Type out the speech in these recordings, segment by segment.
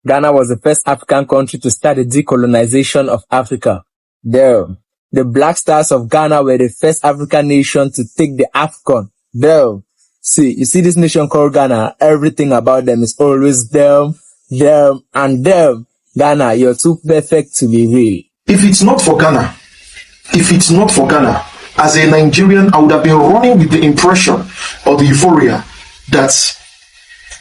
Ghana was the first African country to start the decolonization of Africa. There, the Black Stars of Ghana were the first African nation to take the AFCON. There, you see this nation called Ghana, everything about them is always them, and them. Ghana, you're too perfect to be real. If it's not for Ghana, as a Nigerian, I would have been running with the impression or the euphoria that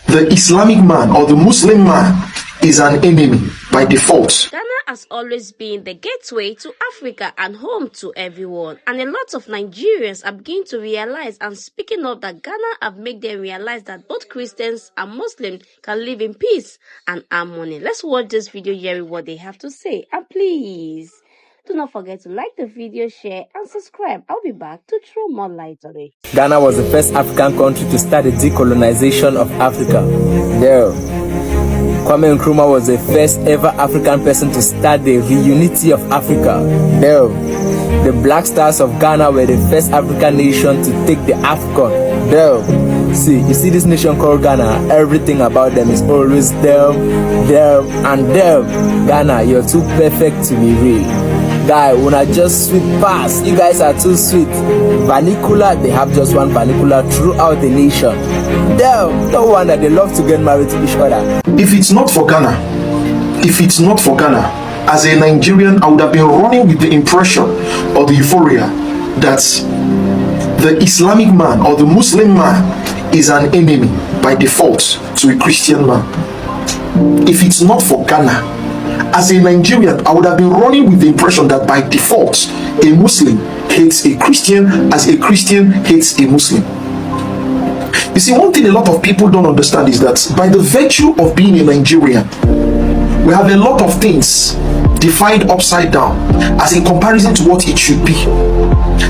the Islamic man or the Muslim man is an enemy by default. Ghana has always been the gateway to Africa and home to everyone. And a lot of Nigerians are beginning to realize and speaking up that Ghana have made them realize that both Christians and Muslims can live in peace and harmony. Let's watch this video, hear what they have to say. And please, do not forget to like the video, share and subscribe. I'll be back to throw more light on it. Ghana was the first African country to start the decolonization of Africa. There, Kwame Nkrumah was the first ever African person to start the reunity of Africa. There, the Black Stars of Ghana were the first African nation to take the AFCON. There, you see this nation called Ghana, everything about them is always them, and them. Ghana, you're too perfect to be real. Guy, when I just sweet pass, you guys are too sweet. Vernacular, they have just one vernacular throughout the nation. Damn, no wonder they love to get married to each other. If it's not for Ghana, as a Nigerian, I would have been running with the impression or the euphoria that the Islamic man or the Muslim man is an enemy by default to a Christian man. If it's not for Ghana, as a Nigerian, I would have been running with the impression that by default, a Muslim hates a Christian as a Christian hates a Muslim. You see, one thing a lot of people don't understand is that by the virtue of being a Nigerian, we have a lot of things defined upside down as in comparison to what it should be.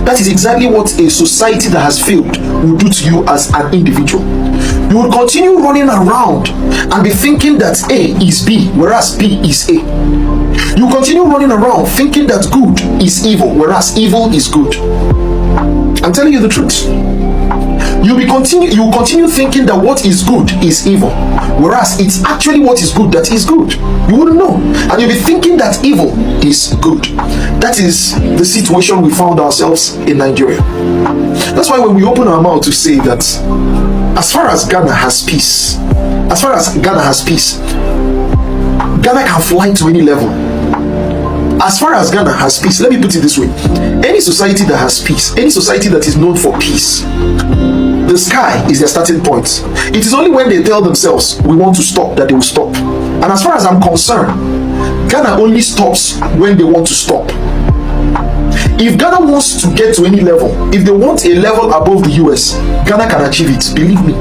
That is exactly what a society that has failed will do to you as an individual. You will continue running around and be thinking that A is B, whereas B is A. You continue running around thinking that good is evil, whereas evil is good. I'm telling you the truth. You will continue thinking that what is good is evil, whereas it's actually what is good that is good. You wouldn't know, and you'll be thinking that evil is good. That is the situation we found ourselves in Nigeria. That's why when we open our mouth to say that as far as Ghana has peace, Ghana can fly to any level. As far as Ghana has peace, let me put it this way: any society that has peace, any society that is known for peace, the sky is their starting point. It is only when they tell themselves we want to stop that they will stop. And as far as I'm concerned, Ghana only stops when they want to stop. If Ghana wants to get to any level, if they want a level above the US, Ghana can achieve it, believe me.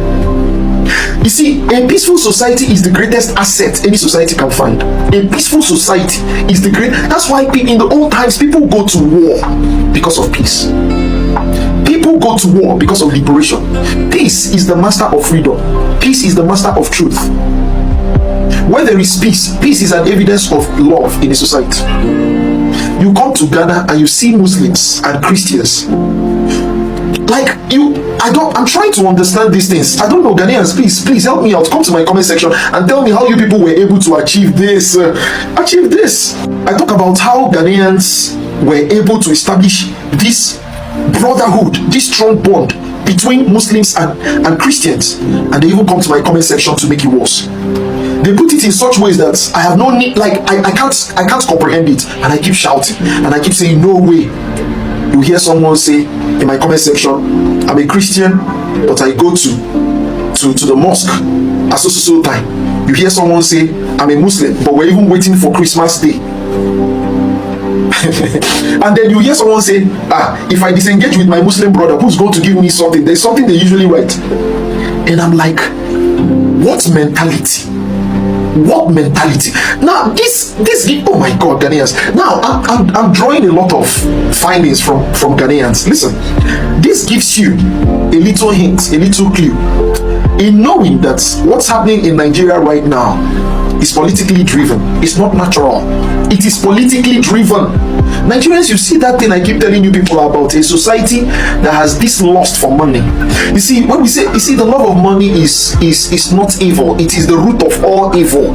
You see, a peaceful society is the greatest asset any society can find. A peaceful society is the great. That's why in the old times people go to war because of peace. People go to war because of liberation. Peace is the master of freedom. Peace is the master of truth. When there is peace, peace is an evidence of love in a society. You come to Ghana and you see Muslims and Christians. I'm trying to understand these things. I don't know, Ghanaians, please help me out. Come to my comment section and tell me how you people were able to achieve this. I talk about how Ghanaians were able to establish this brotherhood, this strong bond between Muslims and Christians, and they even come to my comment section to make it worse. They put it in such ways that I have no need, I can't comprehend it, and I keep shouting and I keep saying no way. You hear someone say in my comment section, I'm a Christian, but I go to the mosque at so time. You hear someone say, I'm a Muslim, but we're even waiting for Christmas Day. And then you hear someone say, if I disengage with my Muslim brother, who's going to give me something? There's something they usually write. And I'm like, what mentality? What mentality? Now this oh my God, Ghanaians. Now I'm drawing a lot of findings from Ghanaians. Listen, this gives you a little hint, a little clue in knowing that what's happening in Nigeria right now is politically driven. It's not natural. It is politically driven. Nigerians, you see that thing I keep telling you people about, a society that has this lust for money. You see, when we say, the love of money is not evil. It is the root of all evil,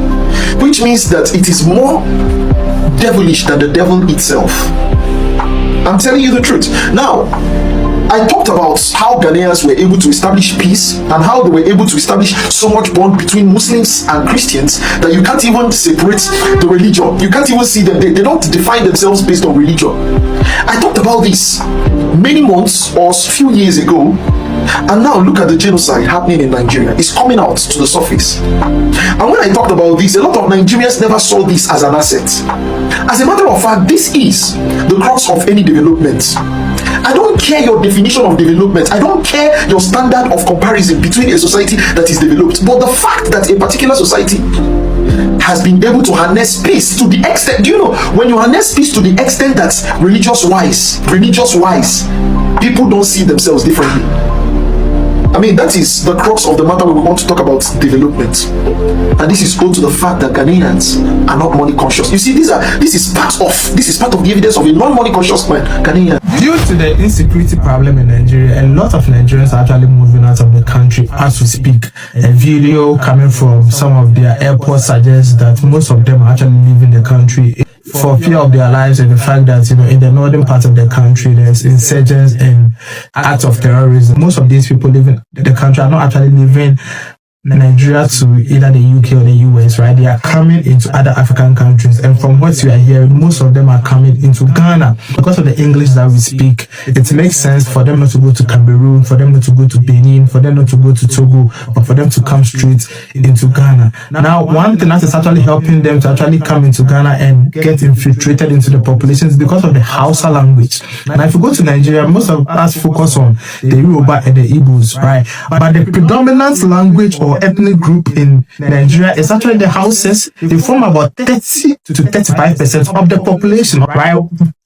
which means that it is more devilish than the devil itself. I'm telling you the truth. Now, I talked about how Ghanaians were able to establish peace and how they were able to establish so much bond between Muslims and Christians that you can't even separate the religion. You can't even see them. They don't define themselves based on religion. I talked about this many months or few years ago, and now look at the genocide happening in Nigeria. It's coming out to the surface. And when I talked about this, a lot of Nigerians never saw this as an asset. As a matter of fact, this is the crux of any development. I don't care your definition of development. I don't care your standard of comparison between a society that is developed. But the fact that a particular society has been able to harness peace to the extent, do you know, when you harness peace to the extent that religious wise, people don't see themselves differently. I mean, that is the crux of the matter when we want to talk about development. And this is owed to the fact that Ghanaians are not money conscious. You see, this is part of the evidence of a non-money conscious man, Ghanaian. Due to the insecurity problem in Nigeria, a lot of Nigerians are actually moving out of the country as we speak. A video coming from some of their airports suggests that most of them are actually leaving the country for fear of their lives, and the fact that, in the northern part of the country there's insurgents and acts of terrorism. Most of these people living the country are not actually living Nigeria to either the UK or the US, right? They are coming into other African countries, and from what we are hearing, most of them are coming into Ghana. Because of the English that we speak, it makes sense for them not to go to Cameroon, for them not to go to Benin, for them not to go to Togo, but for them to come straight into Ghana. Now, one thing that is actually helping them to actually come into Ghana and get infiltrated into the population is because of the Hausa language. Now, if you go to Nigeria, most of us focus on the Yoruba and the Igbos, right? But the predominant language or ethnic group in Nigeria is actually the Hausas. They form about 30 to 35% of the population, right?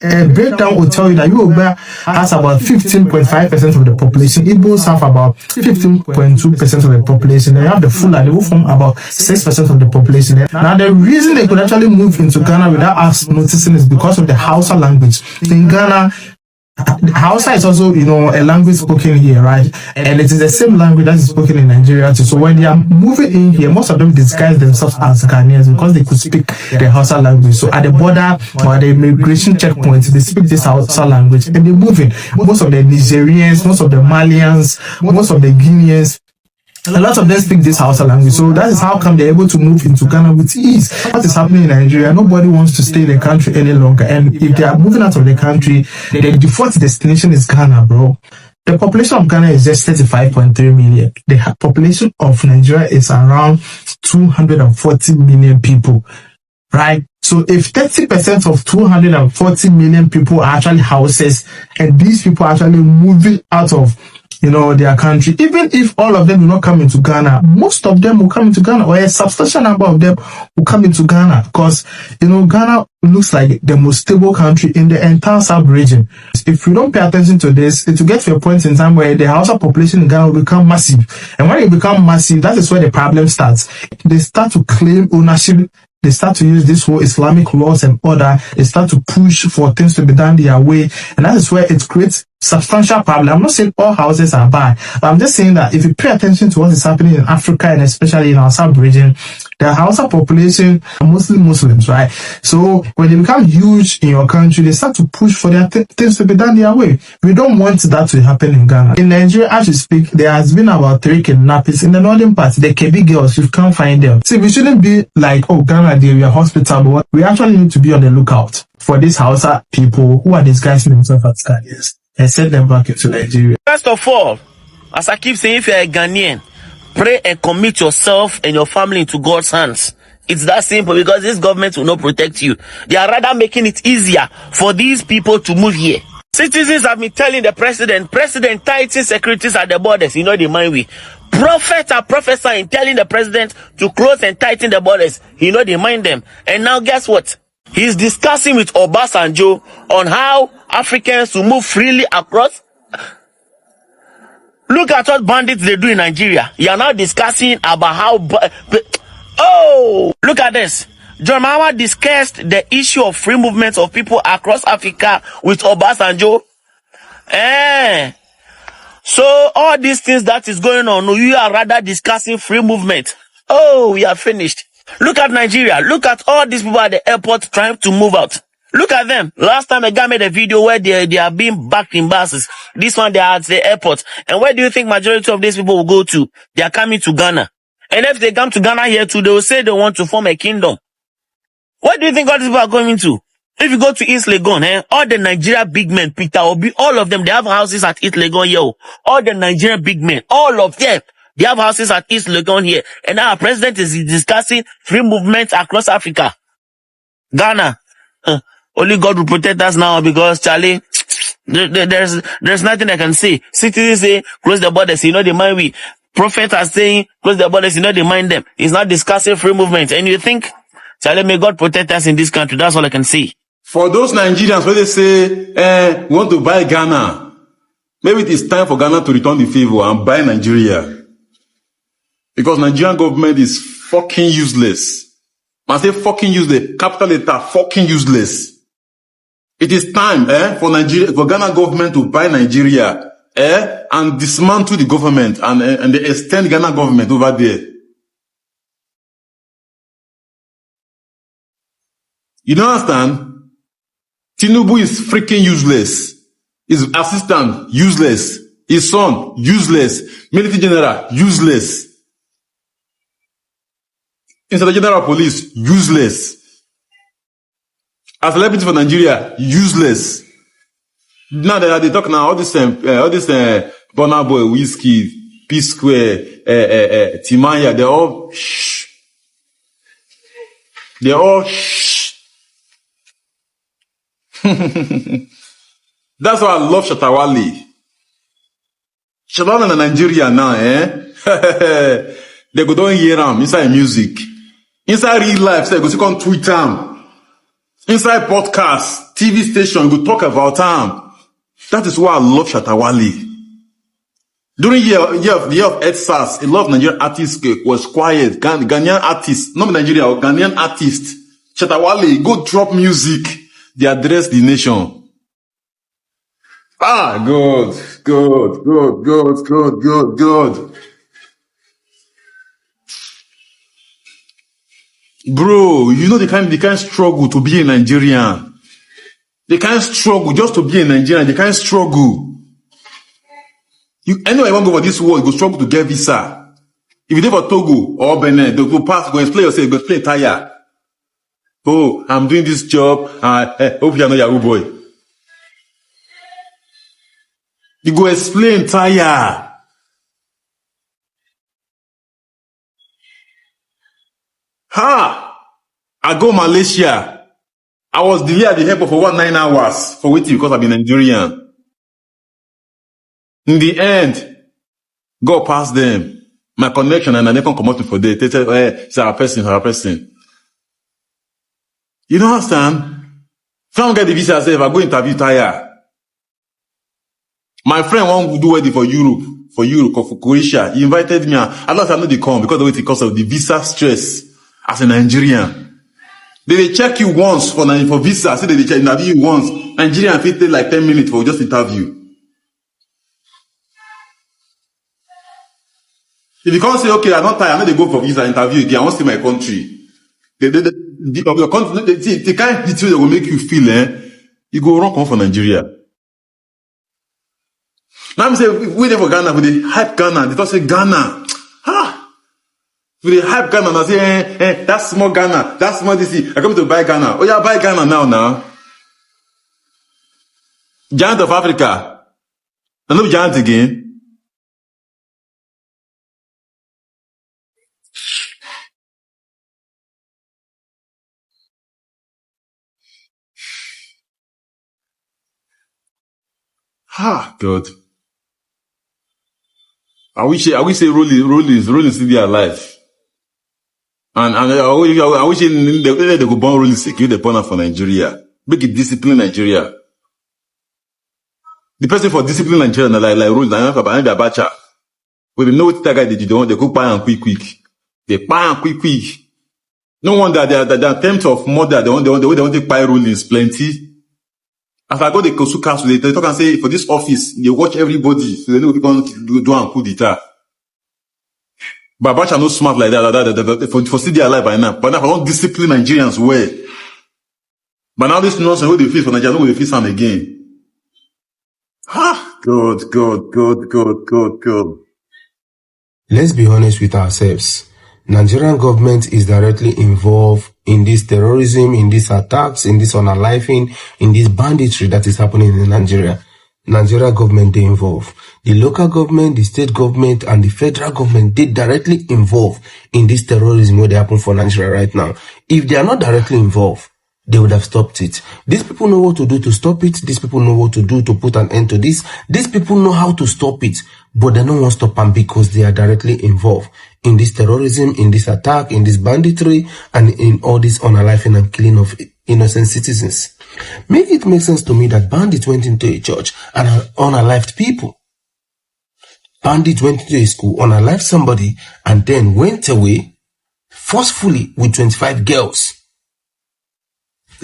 A breakdown will tell you that Yoruba has about 15.5% of the population. Igbos have about 15.2% of the population. They have the Fulani who form about 6% of the population. Now, the reason they could actually move into Ghana without us noticing is because of the Hausa language. In Ghana, Hausa is also, a language spoken here, right? And it is the same language that is spoken in Nigeria too. So when they are moving in here, most of them disguise themselves as Ghanaians because they could speak the Hausa language. So at the border or the immigration checkpoints, they speak this Hausa language and they move in. Most of the Nigerians, most of the Malians, most of the Ghanaians, a lot of them speak this Hausa language. So that is how come they're able to move into Ghana with ease. What is happening in Nigeria? Nobody wants to stay in the country any longer. And if they are moving out of the country, their default destination is Ghana, bro. The population of Ghana is just 35.3 million. The population of Nigeria is around 240 million people, right? So if 30% of 240 million people are actually houses, and these people are actually moving out of their country, even if all of them will not come into Ghana, most of them will come into Ghana, or a substantial number of them will come into Ghana, because Ghana looks like the most stable country in the entire sub-region. If we don't pay attention to this, it will get to a point in time where the Hausa population in Ghana will become massive. And when it becomes massive, that is where the problem starts. They start to claim ownership. They start to use this whole Islamic laws and order. They start to push for things to be done their way. And that is where it creates substantial problem. I'm not saying all houses are bad, but I'm just saying that if you pay attention to what is happening in Africa and especially in our sub-region, the Hausa population are mostly Muslims, right? So when they become huge in your country, they start to push for their things to be done their way. We don't want that to happen in Ghana. In Nigeria, as we speak, there has been about 3 kidnappings in the northern part. The KB girls, you can't find them. See, we shouldn't be like, oh, Ghana, we are hospitable. We actually need to be on the lookout for these Hausa people who are disguising themselves as Ghanaians and send them back into Nigeria. First of all, as I keep saying, if you're a Ghanaian, pray and commit yourself and your family into God's hands. It's that simple, because this government will not protect you. They are rather making it easier for these people to move here. Citizens have been telling the president tighten securities at the borders. They mind we. Prophets are prophesying, telling the president to close and tighten the borders. They mind them. And now guess what? He's discussing with Obasanjo on how Africans will move freely across. Look at what bandits they do in Nigeria. You are now discussing about how... Oh, look at this. John Mahama discussed the issue of free movement of people across Africa with Obasanjo. So all these things that is going on, you are rather discussing free movement. Oh, we are finished. Look at Nigeria. Look at all these people at the airport trying to move out. Look at them. Last time a guy made a video where they are being backed in buses. This one they are at the airport. And where do you think majority of these people will go to? They are coming to Ghana. And if they come to Ghana here too, they will say they want to form a kingdom. Where do you think all these people are going to? If you go to East Legon, all the Nigeria big men, Peter Obi, all of them, they have houses at East Legon here. All the Nigerian big men, all of them, they have houses at East Legon here. And now our president is discussing free movement across Africa. Ghana. Only God will protect us now because, Charlie, there's nothing I can say. Citizens say, close the borders, they mind we. Prophets are saying, close the borders, they mind them. He's not discussing free movement. And you think, Charlie, may God protect us in this country. That's all I can say. For those Nigerians where they say, we want to buy Ghana, maybe it is time for Ghana to return the favor and buy Nigeria. Because Nigerian government is fucking useless. I say fucking useless. Capital letter, fucking useless. It is time, for Ghana government to buy Nigeria, and dismantle the government and they extend Ghana government over there. You don't understand? Tinubu is freaking useless. His assistant, useless. His son, useless. Military general, useless. Inspector General Police, useless. A celebrity for Nigeria, useless. Now they talk now, all this Burna Boy, Whiskey, P Square, Timaya, they're all shh. They're all shh. That's why I love Shatawale. Shatawale in Nigeria now, they go don't hear him inside music. Inside real life, they go see on Twitter. Inside podcast, TV station, go talk about him. That is why I love Shatawale. During the year of EdSARS, a lot of Nigerian artists was quiet. Ghanaian artists, not Nigeria, Ghanaian artists. Shatawale, go drop music. They address the nation. God. Bro, you know they can't struggle to be a Nigerian. They can't struggle just to be a Nigerian. They can't struggle. Anyway, you want to go for this world, you go struggle to get visa. If you live for Togo or Benin, they go pass, go explain yourself, go explain tire. Oh, I'm doing this job. Hope you are not Yahoo boy. You go explain tire. I go Malaysia. I was delayed at the airport for 9 hours for waiting because I'm a Nigerian. In the end, God passed them. My connection and I never come out for day. They said, it's our person. You don't understand? If I don't get the visa, I go interview tire. My friend won't do wedding for Europe, for Croatia. He invited me. I know they come because of the visa stress as a Nigerian. They check you once for visa. Say they check interview you once. Nigerian fit take like 10 minutes for just interview. If you can't say, okay, I'm not tired, I'm not they go for visa interview again, I want to see my country. The kind of detail that will make you feel, you go wrong for Nigeria. Now I'm saying, we there for Ghana, we they hype Ghana, they don't say Ghana. We they hype Ghana, and I say, that's small Ghana, that's small DC, I come to buy Ghana. Oh yeah, buy Ghana now. Giant of Africa. I know giant again. God. I wish say Rolling still be alive. And I wish they could born Rolling secure the partner for Nigeria. Make it discipline Nigeria. The person for discipline Nigeria like Rolling, I know about Abacha. When they know what that guy did, they cook buy and quick. They buy and quick. No wonder the attempt of murder, they want to buy rulings plenty. As I go to Kosu Castle, they talk and say, for this office, they watch everybody, so they know people do and coup d'etat. But Abacha no smart like that, for still they alive by now. But now, for don't discipline Nigerians well. But now this nonsense, who they feel for Nigeria, who they feel some again. God. Let's be honest with ourselves. Nigerian government is directly involved in this terrorism, in these attacks, in this unaliving, in this banditry that is happening in Nigeria. Nigeria government, they involved. The local government, the state government, and the federal government, they directly involved in this terrorism where they happen for Nigeria right now. If they are not directly involved, they would have stopped it. These people know what to do to stop it. These people know what to do to put an end to this. These people know how to stop it, but they don't want to stop them because they are directly involved in this terrorism, in this attack, in this banditry, and in all this unaliving and killing of innocent citizens. Make it make sense to me that bandits went into a church and unalived people. Bandits went into a school, unalived somebody, and then went away forcefully with 25 girls.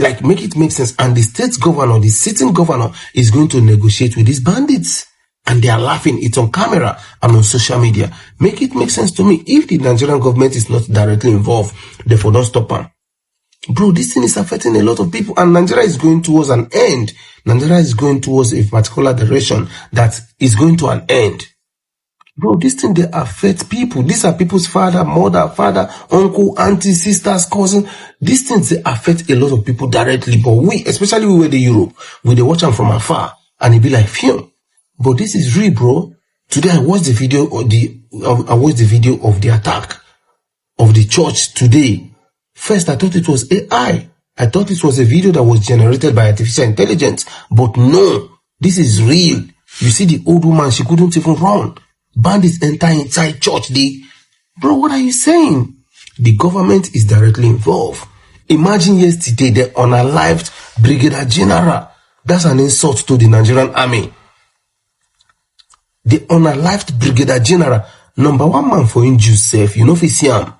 Like, make it make sense. And the state governor, the sitting governor, is going to negotiate with these bandits. And they are laughing. It's on camera and on social media. Make it make sense to me. If the Nigerian government is not directly involved, therefore don't stop them. Bro, this thing is affecting a lot of people. And Nigeria is going towards an end. Nigeria is going towards a particular direction that is going to an end. Bro, this thing, they affect people. These are people's father, mother, uncle, auntie, sisters, cousin. These things, they affect a lot of people directly. But we, especially we were the Europe, we they watch them from afar. And it be like, phew. But this is real, bro. Today I watched the video of the attack of the church today. First, I thought it was AI. I thought it was a video that was generated by artificial intelligence. But no, this is real. You see the old woman, she couldn't even run. Bandits enter inside church. Bro, what are you saying? The government is directly involved. Imagine yesterday, the unalived Brigadier General. That's an insult to the Nigerian army. The unalived Brigadier General, number one man for in Jews safe, you know if you see him.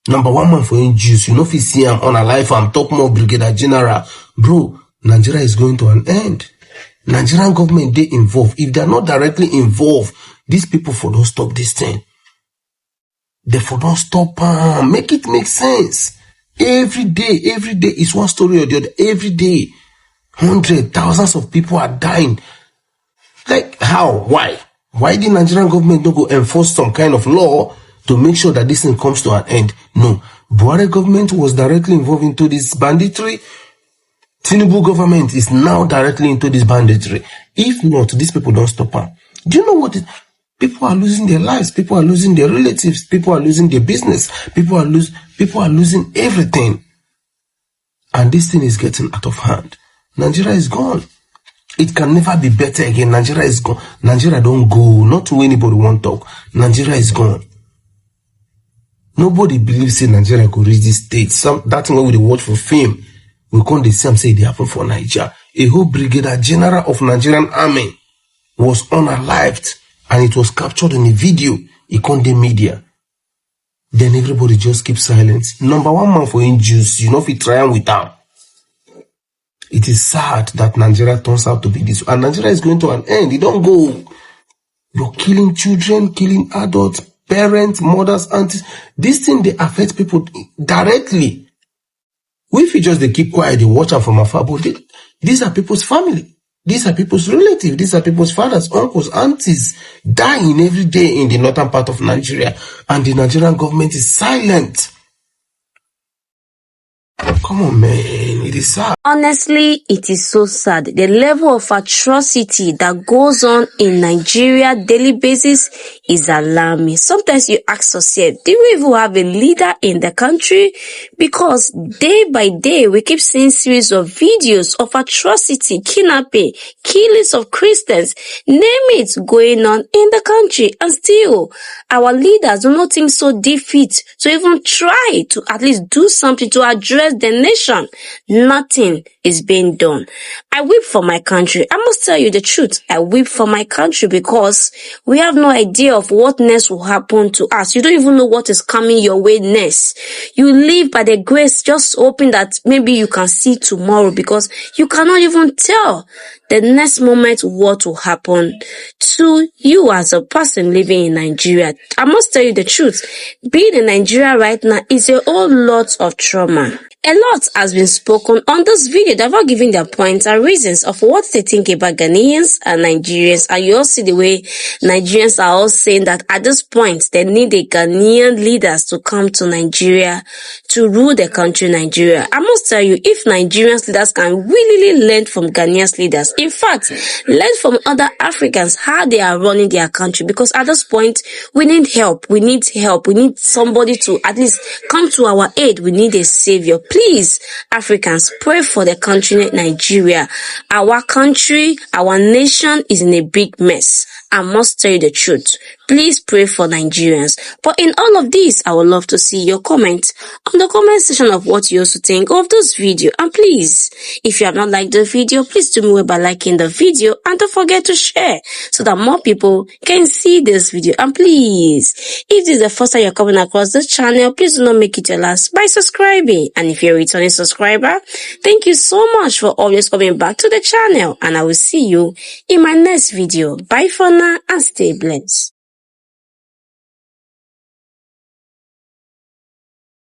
Number one man for in Jews, you know if you see him unalive, I'm top more Brigadier General. Bro, Nigeria is going to an end. Nigerian government, they involved. If they're not directly involved, these people for don't stop this thing. They for don't stop. Make it make sense. Every day is one story or the other. Every day, hundreds, thousands of people are dying. Like, how? Why? Why the Nigerian government don't go enforce some kind of law to make sure that this thing comes to an end? No. Buhari government was directly involved into this banditry. Tinubu government is now directly into this banditry. If not, these people don't stop them. Do you know what? People are losing their lives. People are losing their relatives. People are losing their business. People are losing everything. And this thing is getting out of hand. Nigeria is gone. It can never be better again. Nigeria is gone. Nigeria don't go. Not to anybody want to talk. Nigeria is gone. Nobody believes in Nigeria could reach this state. That thing when we watch for fame, we can't the same say they happen for Nigeria. A whole Brigadier General of Nigerian Army was unalived and it was captured in a video. It can't the media. Then everybody just keeps silence. Number one man for in Jews, you know if you try with them. It is sad that Nigeria turns out to be this. And Nigeria is going to an end. It don't go. You're killing children, killing adults, parents, mothers, aunties. This thing, they affect people directly. If you just they keep quiet, they watch them from afar. But these are people's family. These are people's relatives. These are people's fathers, uncles, aunties dying every day in the northern part of Nigeria. And the Nigerian government is silent. Come on, man. It is sad. Honestly, it is so sad. The level of atrocity that goes on in Nigeria daily basis is alarming. Sometimes you ask yourself, do we even have a leader in the country? Because day by day, we keep seeing series of videos of atrocity, kidnapping, killings of Christians, name it, going on in the country. And still, our leaders do not think so defeat to even try to at least do something to address the nation. Nothing is being done. I weep for my country. I must tell you the truth. I weep for my country because we have no idea of what next will happen to us. You don't even know what is coming your way next. You live by the grace, just hoping that maybe you can see tomorrow, because you cannot even tell the next moment what will happen to you as a person living in Nigeria. I must tell you the truth. Being in Nigeria right now is a whole lot of trauma. A lot has been spoken on this video. They've all given their points and reasons of what they think about Ghanaians and Nigerians. And you all see the way Nigerians are all saying that at this point, they need a Ghanaian leaders to come to Nigeria to rule the country Nigeria. I must tell you, if Nigerians leaders can really learn from Ghanaians leaders, in fact, learn from other Africans how they are running their country, because at this point, we need help. We need help. We need somebody to at least come to our aid. We need a savior. Please, Africans, pray for the country Nigeria. Our country, our nation is in a big mess. I must tell you the truth. Please pray for Nigerians. But in all of this, I would love to see your comment on the comment section of what you also think of this video. And please, if you have not liked the video, please do me well by liking the video, and don't forget to share so that more people can see this video. And please, if this is the first time you're coming across this channel, please do not make it your last by subscribing. And if you're a returning subscriber, thank you so much for always coming back to the channel, and I will see you in my next video. Bye for now and stay blessed.